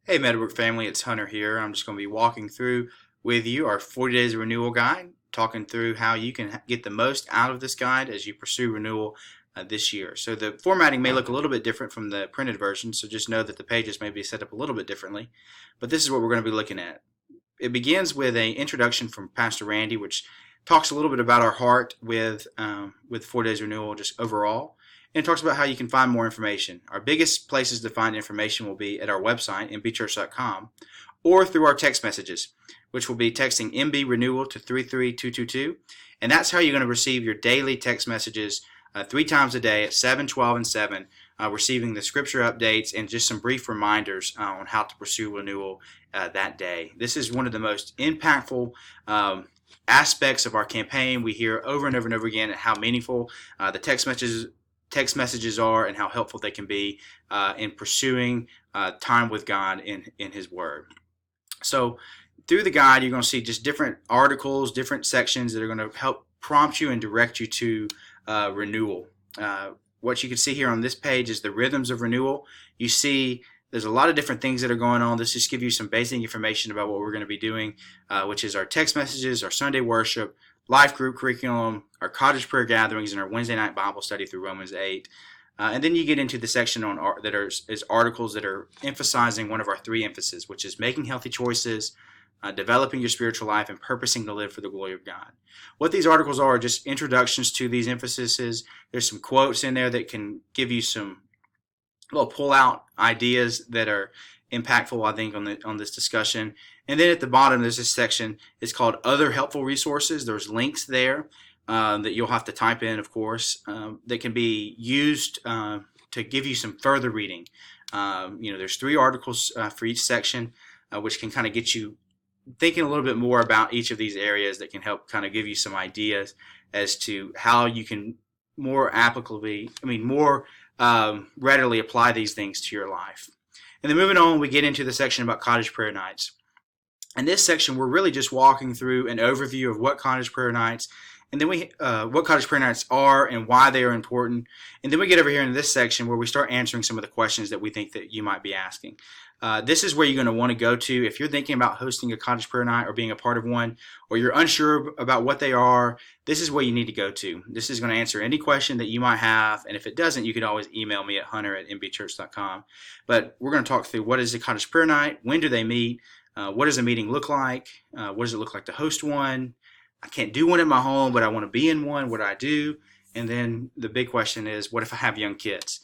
Hey Meadowbrook family, it's Hunter here. I'm just going to be walking through with you our 40 Days of Renewal guide, talking through how you can get the most out of this guide as you pursue renewal this year. So the formatting may look a little bit different from the printed version, so just know that the pages may be set up a little bit differently. But this is what we're going to be looking at. It begins with an introduction from Pastor Randy, which talks a little bit about our heart with 40 Days Renewal just overall. And it talks about how you can find more information. Our biggest places to find information will be at our website, mbchurch.com, or through our text messages, which will be texting MB Renewal to 33222. And that's how you're going to receive your daily text messages 3 times a day at 7, 12, and 7, receiving the scripture updates and just some brief reminders on how to pursue renewal that day. This is one of the most impactful aspects of our campaign. We hear over and over and over again how meaningful the text messages are and how helpful they can be in pursuing time with God in His Word. So through the guide, you're going to see just different articles, different sections that are going to help prompt you and direct you to renewal. What you can see here on this page is the rhythms of renewal. You see there's a lot of different things that are going on. This just gives you some basic information about what we're going to be doing, which is our text messages, our Sunday worship, life group curriculum, our Cottage Prayer gatherings, and our Wednesday night Bible study through Romans 8. And then you get into the section on is articles that are emphasizing one of our 3 emphases, which is making healthy choices, developing your spiritual life, and purposing to live for the glory of God. What these articles are just introductions to these emphases. There's some quotes in there that can give you some little pull-out ideas that are impactful, I think, on this discussion. And then at the bottom, there's this section. It's called Other Helpful Resources. There's links there that you'll have to type in, of course, that can be used to give you some further reading. There's 3 articles for each section, which can kind of get you thinking a little bit more about each of these areas that can help kind of give you some ideas as to how you can more readily apply these things to your life. And then moving on, we get into the section about Cottage Prayer Nights. In this section, we're really just walking through an overview of what Cottage Prayer Nights, and then what Cottage Prayer Nights are and why they are important. And then we get over here into this section where we start answering some of the questions that we think that you might be asking. This is where you're going to want to go to if you're thinking about hosting a Cottage Prayer Night or being a part of one, or you're unsure about what they are. This is where you need to go to. This is going to answer any question that you might have, and if it doesn't, you can always email me at hunter@mbchurch.com. But we're going to talk through what is a Cottage Prayer Night, when do they meet, what does a meeting look like, what does it look like to host one. I can't do one in my home, but I want to be in one. What do I do? And then the big question is, what if I have young kids?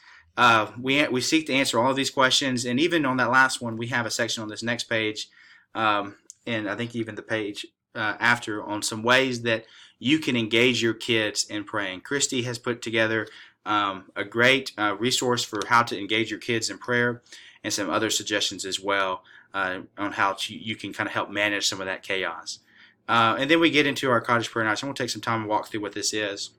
We seek to answer all of these questions, and even on that last one, we have a section on this next page, and I think even the page after, on some ways that you can engage your kids in praying. Christy has put together a great resource for how to engage your kids in prayer, and some other suggestions as well on how you can kind of help manage some of that chaos. And then we get into our Cottage Prayer Nights. I'm going to take some time and walk through what this is.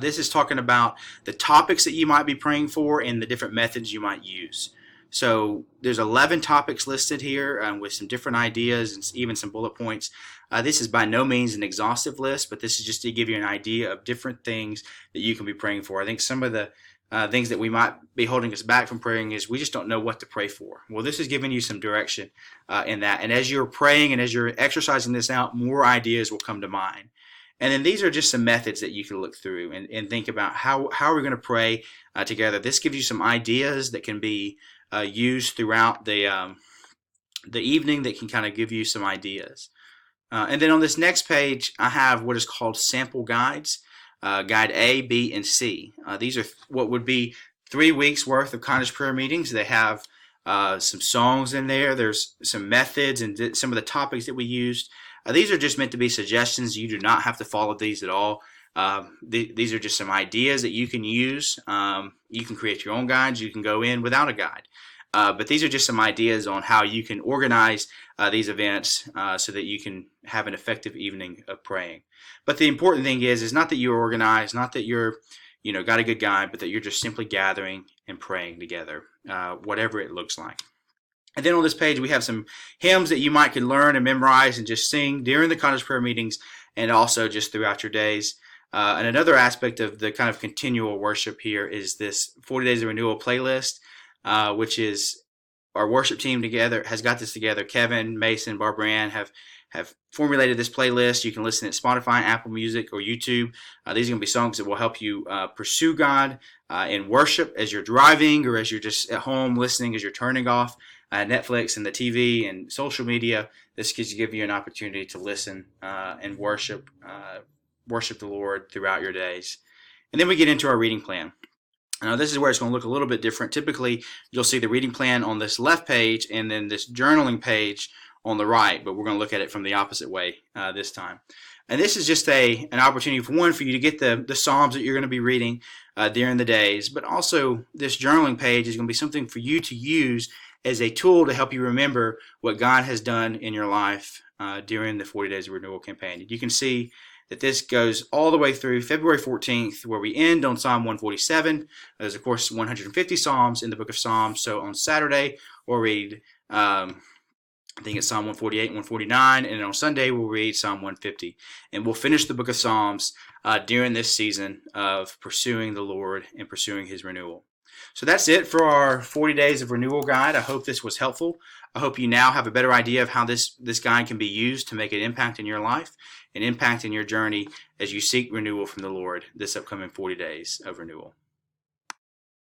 This is talking about the topics that you might be praying for and the different methods you might use. So there's 11 topics listed here with some different ideas and even some bullet points. This is by no means an exhaustive list, but this is just to give you an idea of different things that you can be praying for. I think some of the things that we might be holding us back from praying is we just don't know what to pray for. Well, this is giving you some direction in that. And as you're praying and as you're exercising this out, more ideas will come to mind. And then these are just some methods that you can look through and think about how are we going to pray together. This gives you some ideas that can be used throughout the evening that can kind of give you some ideas. And then on this next page, I have what is called sample guides, guide A, B, and C. These are what would be 3 weeks worth of Cottage Prayer meetings. They have some songs in there. There's some methods and some of the topics that we used. These are just meant to be suggestions. You do not have to follow these at all. These are just some ideas that you can use. You can create your own guides. You can go in without a guide. But these are just some ideas on how you can organize these events so that you can have an effective evening of praying. But the important thing is not that you're organized, not that you're got a good guide, but that you're just simply gathering and praying together, whatever it looks like. And then on this page, we have some hymns that you might can learn and memorize and just sing during the Cottage Prayer meetings and also just throughout your days. And another aspect of the kind of continual worship here is this 40 Days of Renewal playlist, which is our worship team together has got this together. Kevin, Mason, Barbara Ann have formulated this playlist. You can listen at Spotify, Apple Music, or YouTube. These are going to be songs that will help you pursue God in worship as you're driving or as you're just at home listening as you're turning off Netflix and the TV and social media. This gives you an opportunity to listen and worship the Lord throughout your days. And then we get into our reading plan. Now, this is where it's going to look a little bit different. Typically, you'll see the reading plan on this left page and then this journaling page on the right, but we're going to look at it from the opposite way this time. And this is just an opportunity for you to get the Psalms that you're going to be reading during the days, but also this journaling page is going to be something for you to use as a tool to help you remember what God has done in your life during the 40 Days of Renewal campaign. You can see that this goes all the way through February 14th, where we end on Psalm 147. There's, of course, 150 Psalms in the book of Psalms. So on Saturday, we'll read, I think it's Psalm 148 and 149. And on Sunday, we'll read Psalm 150. And we'll finish the book of Psalms during this season of pursuing the Lord and pursuing His renewal. So that's it for our 40 Days of Renewal guide. I hope this was helpful. I hope you now have a better idea of how this guide can be used to make an impact in your life, an impact in your journey as you seek renewal from the Lord this upcoming 40 Days of Renewal.